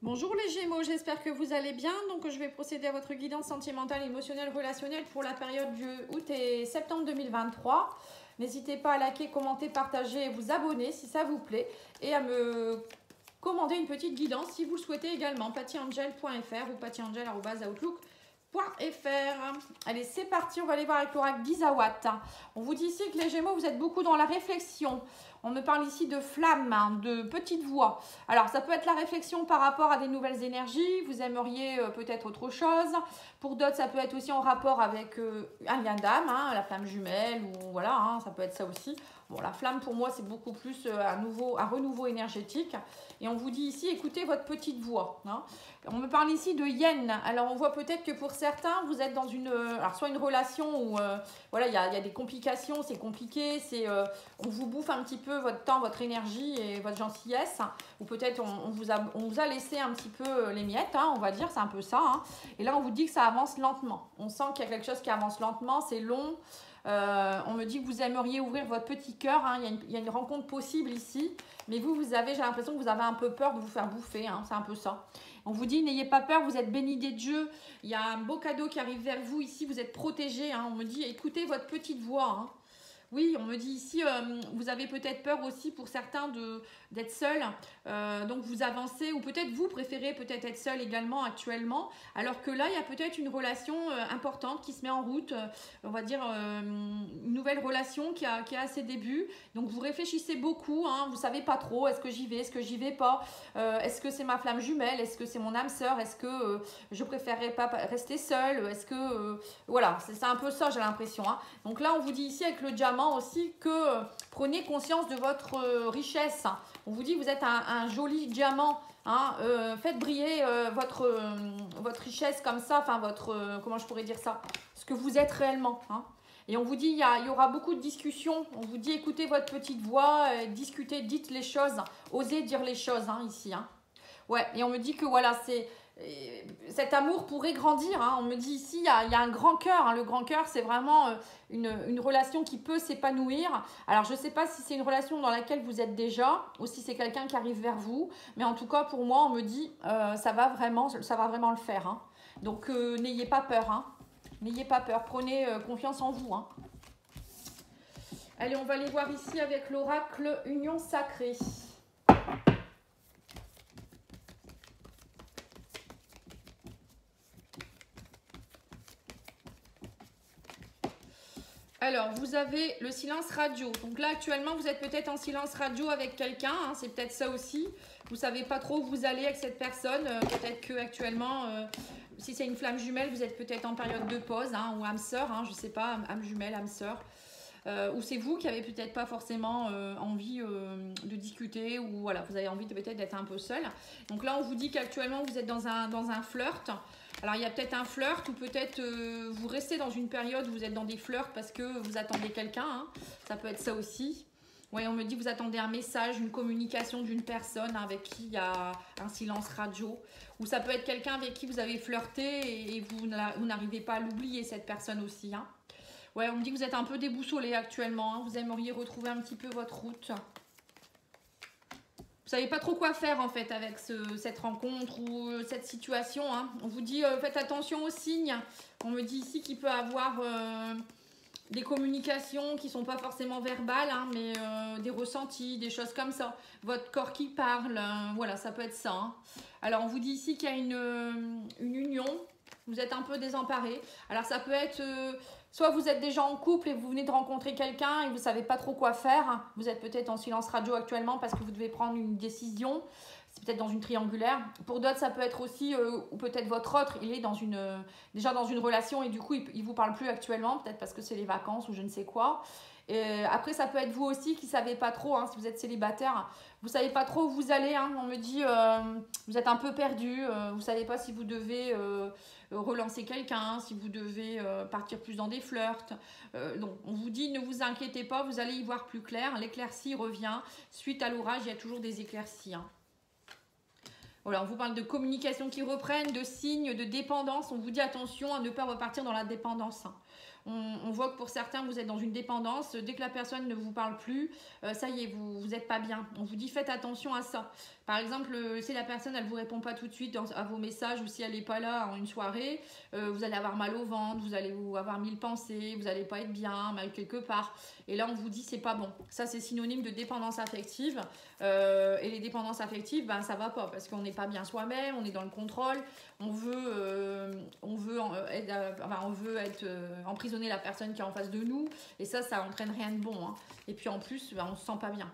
Bonjour les Gémeaux, j'espère que vous allez bien. Donc je vais procéder à votre guidance sentimentale, émotionnelle, relationnelle pour la période du août et septembre 2023. N'hésitez pas à liker, commenter, partager et vous abonner si ça vous plaît. Et à me commander une petite guidance si vous le souhaitez également. pattyangel.fr ou pattyangel.outlook.fr. Allez, c'est parti, on va aller voir avec l'oracle d'Isawat. On vous dit ici que les Gémeaux, vous êtes beaucoup dans la réflexion. On me parle ici de flammes, de petites voix. Alors, ça peut être la réflexion par rapport à des nouvelles énergies. Vous aimeriez peut-être autre chose. Pour d'autres, ça peut être aussi en rapport avec un lien d'âme, la flamme jumelle, ou voilà, ça peut être ça aussi. Bon, la flamme, pour moi, c'est beaucoup plus un renouveau énergétique. Et on vous dit ici, écoutez votre petite voix. On me parle ici de yen. Alors, on voit peut-être que pour certains, vous êtes dans une, alors soit une relation où voilà, il y a des complications, c'est compliqué, on vous bouffe un petit peu votre temps, votre énergie et votre gentillesse. Ou peut-être on vous a laissé un petit peu les miettes, on va dire, c'est un peu ça. Et là, on vous dit que ça avance lentement. On sent qu'il y a quelque chose qui avance lentement, c'est long. On me dit que vous aimeriez ouvrir votre petit cœur. Il y a une rencontre possible ici. Mais j'ai l'impression que vous avez un peu peur de vous faire bouffer. C'est un peu ça. On vous dit, n'ayez pas peur, vous êtes bénis des dieux. Il y a un beau cadeau qui arrive vers vous ici. Vous êtes protégés. On me dit, écoutez votre petite voix. Oui, on me dit ici, vous avez peut-être peur aussi pour certains d'être seul, donc vous avancez, ou peut-être vous préférez peut-être être seul également actuellement, alors que là, il y a peut-être une relation importante qui se met en route, on va dire une nouvelle relation qui est à ses débuts, donc vous réfléchissez beaucoup, vous ne savez pas trop, est-ce que j'y vais, est-ce que j'y vais pas, est-ce que c'est ma flamme jumelle, est-ce que c'est mon âme sœur, est-ce que je préférerais pas rester seule, est-ce que, voilà, c'est un peu ça j'ai l'impression, Donc là, on vous dit ici avec le diamant, aussi que prenez conscience de votre richesse. On vous dit que vous êtes un joli diamant. Faites briller votre richesse comme ça, enfin comment je pourrais dire ça, ce que vous êtes réellement. Et on vous dit, il y aura beaucoup de discussions. On vous dit, écoutez votre petite voix, discutez, dites les choses, osez dire les choses ici. Ouais, et on me dit que voilà, cet amour pourrait grandir. On me dit ici, il y a un grand cœur. Le grand cœur, c'est vraiment une relation qui peut s'épanouir. Alors, je ne sais pas si c'est une relation dans laquelle vous êtes déjà ou si c'est quelqu'un qui arrive vers vous. Mais en tout cas, pour moi, on me dit ça va vraiment le faire. Donc, n'ayez pas peur. N'ayez pas peur. Prenez confiance en vous. Allez, on va aller voir ici avec l'oracle Union Sacrée. Alors, vous avez le silence radio. Donc là, actuellement, vous êtes peut-être en silence radio avec quelqu'un. C'est peut-être ça aussi. Vous ne savez pas trop où vous allez avec cette personne. Peut-être qu'actuellement, si c'est une flamme jumelle, vous êtes peut-être en période de pause ou âme sœur. Je ne sais pas, âme jumelle, âme sœur. Ou c'est vous qui avez peut-être pas forcément envie de discuter. Ou voilà, vous avez envie peut-être d'être un peu seul. Donc là, on vous dit qu'actuellement, vous êtes dans un flirt. Alors, il y a peut-être un flirt ou peut-être vous restez dans une période où vous êtes dans des flirts parce que vous attendez quelqu'un. Ça peut être ça aussi. Oui, on me dit que vous attendez un message, une communication d'une personne avec qui il y a un silence radio. Ou ça peut être quelqu'un avec qui vous avez flirté et vous n'arrivez pas à l'oublier, cette personne aussi. Ouais, on me dit que vous êtes un peu déboussolé actuellement. Vous aimeriez retrouver un petit peu votre route. Vous savez pas trop quoi faire en fait avec cette rencontre ou cette situation. On vous dit faites attention aux signes. On me dit ici qu'il peut avoir des communications qui sont pas forcément verbales, mais des ressentis, des choses comme ça. Votre corps qui parle, voilà, ça peut être ça. Alors on vous dit ici qu'il y a une union. Vous êtes un peu désemparé. Alors ça peut être soit vous êtes déjà en couple et vous venez de rencontrer quelqu'un et vous ne savez pas trop quoi faire. Vous êtes peut-être en silence radio actuellement parce que vous devez prendre une décision. C'est peut-être dans une triangulaire. Pour d'autres, ça peut être aussi, ou peut-être votre autre, il est déjà dans une relation et du coup, il ne vous parle plus actuellement, peut-être parce que c'est les vacances ou je ne sais quoi. Et après, ça peut être vous aussi qui ne savez pas trop, si vous êtes célibataire, vous ne savez pas trop où vous allez. On me dit, vous êtes un peu perdu, vous ne savez pas si vous devez relancer quelqu'un, si vous devez partir plus dans des flirts. Donc, on vous dit, ne vous inquiétez pas, vous allez y voir plus clair. L'éclaircie revient. Suite à l'orage, il y a toujours des éclaircies. Voilà, on vous parle de communication qui reprennent, de signes, de dépendance. On vous dit attention à ne pas repartir dans la dépendance. On voit que pour certains, vous êtes dans une dépendance. Dès que la personne ne vous parle plus, ça y est, vous n'êtes pas bien. On vous dit faites attention à ça. Par exemple, si la personne elle vous répond pas tout de suite à vos messages ou si elle n'est pas là en une soirée, vous allez avoir mal au ventre, vous allez avoir mille pensées, vous n'allez pas être bien, mal quelque part. Et là, on vous dit c'est pas bon. Ça, c'est synonyme de dépendance affective. Et les dépendances affectives, ben, ça va pas parce qu'on n'est pas bien soi-même, on est dans le contrôle, on veut emprisonner la personne qui est en face de nous. Et ça entraîne rien de bon. Hein. Et puis en plus, ben, on se sent pas bien.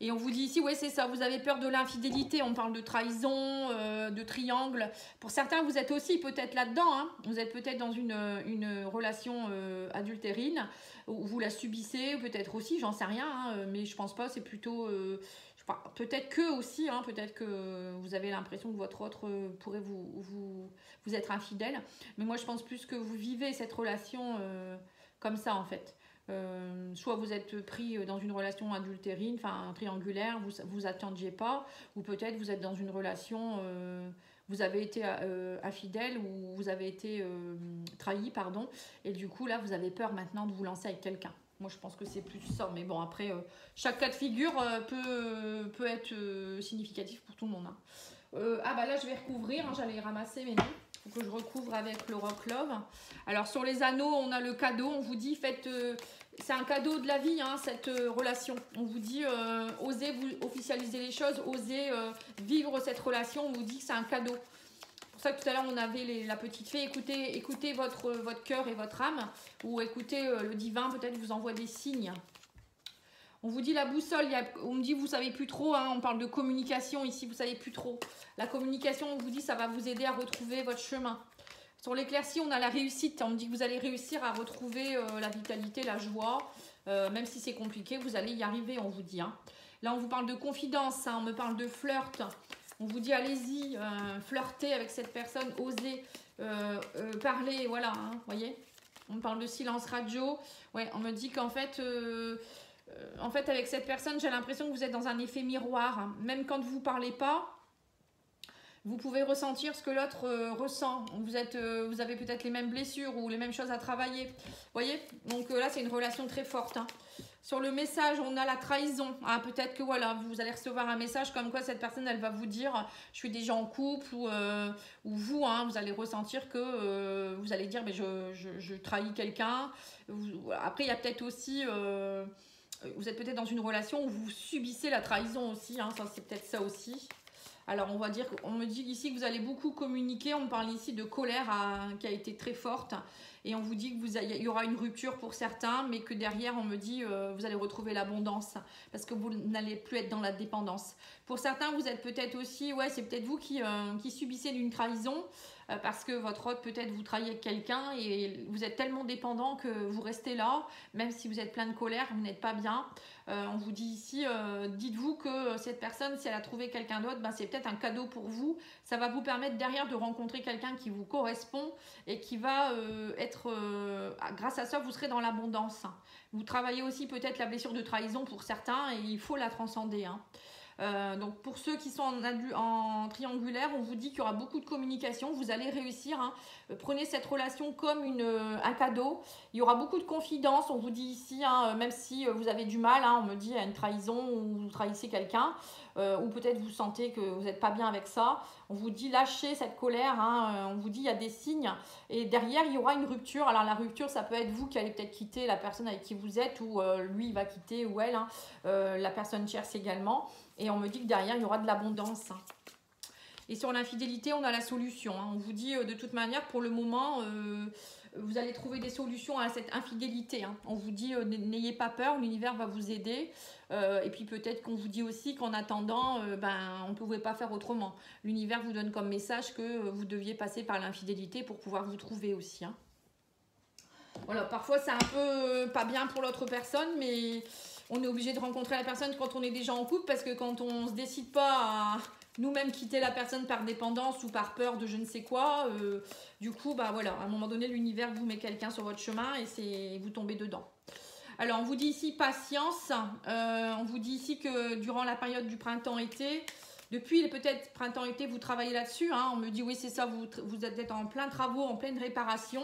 Et on vous dit ici, oui c'est ça, vous avez peur de l'infidélité, on parle de trahison, de triangle. Pour certains, vous êtes aussi peut-être là-dedans, hein. Vous êtes peut-être dans une relation adultérine, où vous la subissez, peut-être aussi, j'en sais rien, hein, mais je pense pas, c'est plutôt... peut-être que aussi, hein, peut-être que vous avez l'impression que votre autre pourrait vous être infidèle. Mais moi, je pense plus que vous vivez cette relation comme ça, en fait. Soit vous êtes pris dans une relation adultérine, enfin triangulaire, vous attendiez pas, ou peut-être vous êtes dans une relation, vous avez été infidèle ou vous avez été trahi, pardon, et du coup là vous avez peur maintenant de vous lancer avec quelqu'un. Moi je pense que c'est plus ça, mais bon après chaque cas de figure peut être significatif pour tout le monde. Hein. Ah bah là je vais recouvrir, hein, j'allais ramasser mais non. Il faut que je recouvre avec le Rock Love. Alors sur les anneaux, on a le cadeau. On vous dit, c'est un cadeau de la vie, hein, cette relation. On vous dit, osez vous officialiser les choses, osez vivre cette relation. On vous dit que c'est un cadeau. C'est pour ça que tout à l'heure, on avait la petite fée. Écoutez votre cœur et votre âme. Ou écoutez le divin, peut-être vous envoie des signes. On vous dit la boussole, on me dit vous savez plus trop, hein, on parle de communication ici, vous savez plus trop. La communication, on vous dit ça va vous aider à retrouver votre chemin. Sur l'éclaircie, on a la réussite, on me dit que vous allez réussir à retrouver la vitalité, la joie. Même si c'est compliqué, vous allez y arriver, on vous dit. Hein. Là, on vous parle de confidence, hein, on me parle de flirt. On vous dit allez-y, flirtez avec cette personne, osez parler, voilà, hein, voyez. On me parle de silence radio. Ouais, on me dit qu'en fait... avec cette personne, j'ai l'impression que vous êtes dans un effet miroir. Même quand vous ne parlez pas, vous pouvez ressentir ce que l'autre ressent. Vous avez peut-être les mêmes blessures ou les mêmes choses à travailler. Vous voyez? Donc là, c'est une relation très forte. Hein. Sur le message, on a la trahison. Ah, peut-être que voilà, vous allez recevoir un message comme quoi cette personne, elle va vous dire « je suis déjà en couple » ou vous, hein, vous allez ressentir que vous allez dire « je trahis quelqu'un ». Après, il y a peut-être aussi... vous êtes peut-être dans une relation où vous subissez la trahison aussi, hein, ça c'est peut-être ça aussi. Alors on va dire, on me dit ici que vous allez beaucoup communiquer, on me parle ici de colère qui a été très forte et on vous dit qu'il y aura une rupture pour certains, mais que derrière on me dit vous allez retrouver l'abondance parce que vous n'allez plus être dans la dépendance. Pour certains vous êtes peut-être aussi, ouais c'est peut-être vous qui subissez d'une trahison. Parce que votre autre peut-être vous trahit avec quelqu'un et vous êtes tellement dépendant que vous restez là, même si vous êtes plein de colère, vous n'êtes pas bien. On vous dit ici, dites-vous que cette personne, si elle a trouvé quelqu'un d'autre, ben, c'est peut-être un cadeau pour vous. Ça va vous permettre derrière de rencontrer quelqu'un qui vous correspond et qui va grâce à ça, vous serez dans l'abondance. Vous travaillez aussi peut-être la blessure de trahison pour certains et il faut la transcender. Hein. Donc pour ceux qui sont en triangulaire, on vous dit qu'il y aura beaucoup de communication, vous allez réussir, hein. Prenez cette relation comme un cadeau, il y aura beaucoup de confidence, on vous dit ici, hein, même si vous avez du mal, hein, on me dit à une trahison ou vous trahissez quelqu'un, ou peut-être vous sentez que vous n'êtes pas bien avec ça, on vous dit lâchez cette colère, hein, on vous dit il y a des signes, et derrière il y aura une rupture. Alors la rupture ça peut être vous qui allez peut-être quitter la personne avec qui vous êtes, ou lui il va quitter, ou elle, hein, la personne tierce également. Et on me dit que derrière, il y aura de l'abondance. Et sur l'infidélité, on a la solution. Hein. On vous dit de toute manière, pour le moment, vous allez trouver des solutions à cette infidélité. Hein. On vous dit, n'ayez pas peur, l'univers va vous aider. Et puis peut-être qu'on vous dit aussi qu'en attendant, on ne pouvait pas faire autrement. L'univers vous donne comme message que vous deviez passer par l'infidélité pour pouvoir vous trouver aussi. Hein. Voilà, parfois c'est un peu pas bien pour l'autre personne, mais... On est obligé de rencontrer la personne quand on est déjà en couple parce que quand on ne se décide pas à nous-mêmes quitter la personne par dépendance ou par peur de je ne sais quoi, du coup, bah voilà, à un moment donné, l'univers vous met quelqu'un sur votre chemin et vous tombez dedans. Alors, on vous dit ici patience. On vous dit ici que durant la période du printemps-été, Depuis peut-être printemps-été, vous travaillez là-dessus. Hein. On me dit oui, c'est ça, vous êtes en plein travaux, en pleine réparation.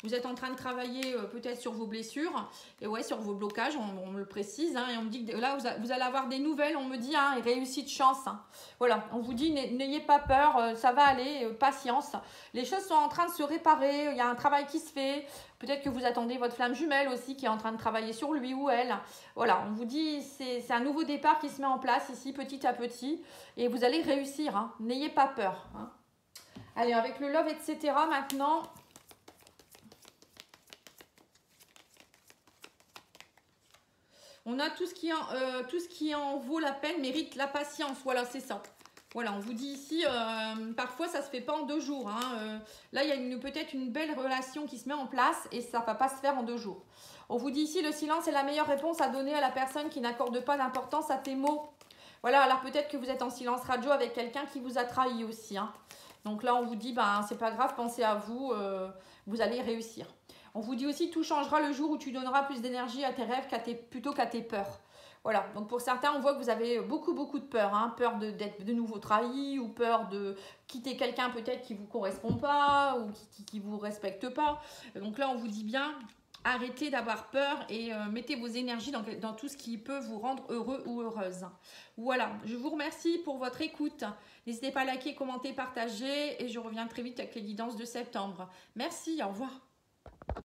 Vous êtes en train de travailler peut-être sur vos blessures et ouais, sur vos blocages, on me le précise. Hein, et on me dit que là, vous allez avoir des nouvelles, on me dit, hein, et réussite, chance. Hein. Voilà, on vous dit, n'ayez pas peur, ça va aller, patience. Les choses sont en train de se réparer, il y a un travail qui se fait. Peut-être que vous attendez votre flamme jumelle aussi qui est en train de travailler sur lui ou elle. Voilà, on vous dit, c'est un nouveau départ qui se met en place ici, petit à petit. Et vous allez réussir, hein. N'ayez pas peur. Hein. Allez, avec le love, etc. maintenant... On a tout ce qui en vaut la peine, mérite la patience. Voilà, c'est ça. Voilà, on vous dit ici, parfois ça se fait pas en 2 jours. Hein. Là, il y a peut-être une belle relation qui se met en place et ça ne va pas se faire en 2 jours. On vous dit ici, le silence est la meilleure réponse à donner à la personne qui n'accorde pas d'importance à tes mots. Voilà, alors peut-être que vous êtes en silence radio avec quelqu'un qui vous a trahi aussi. Hein. Donc là, on vous dit, ben, c'est pas grave, pensez à vous, vous allez réussir. On vous dit aussi, tout changera le jour où tu donneras plus d'énergie à tes rêves plutôt qu'à tes peurs. Voilà, donc pour certains, on voit que vous avez beaucoup de peur. Hein. Peur d'être de nouveau trahi ou peur de quitter quelqu'un peut-être qui ne vous correspond pas ou qui ne vous respecte pas. Donc là, on vous dit bien, arrêtez d'avoir peur et mettez vos énergies dans tout ce qui peut vous rendre heureux ou heureuse. Voilà, je vous remercie pour votre écoute. N'hésitez pas à liker, commenter, partager et je reviens très vite avec les guidances de septembre. Merci, au revoir.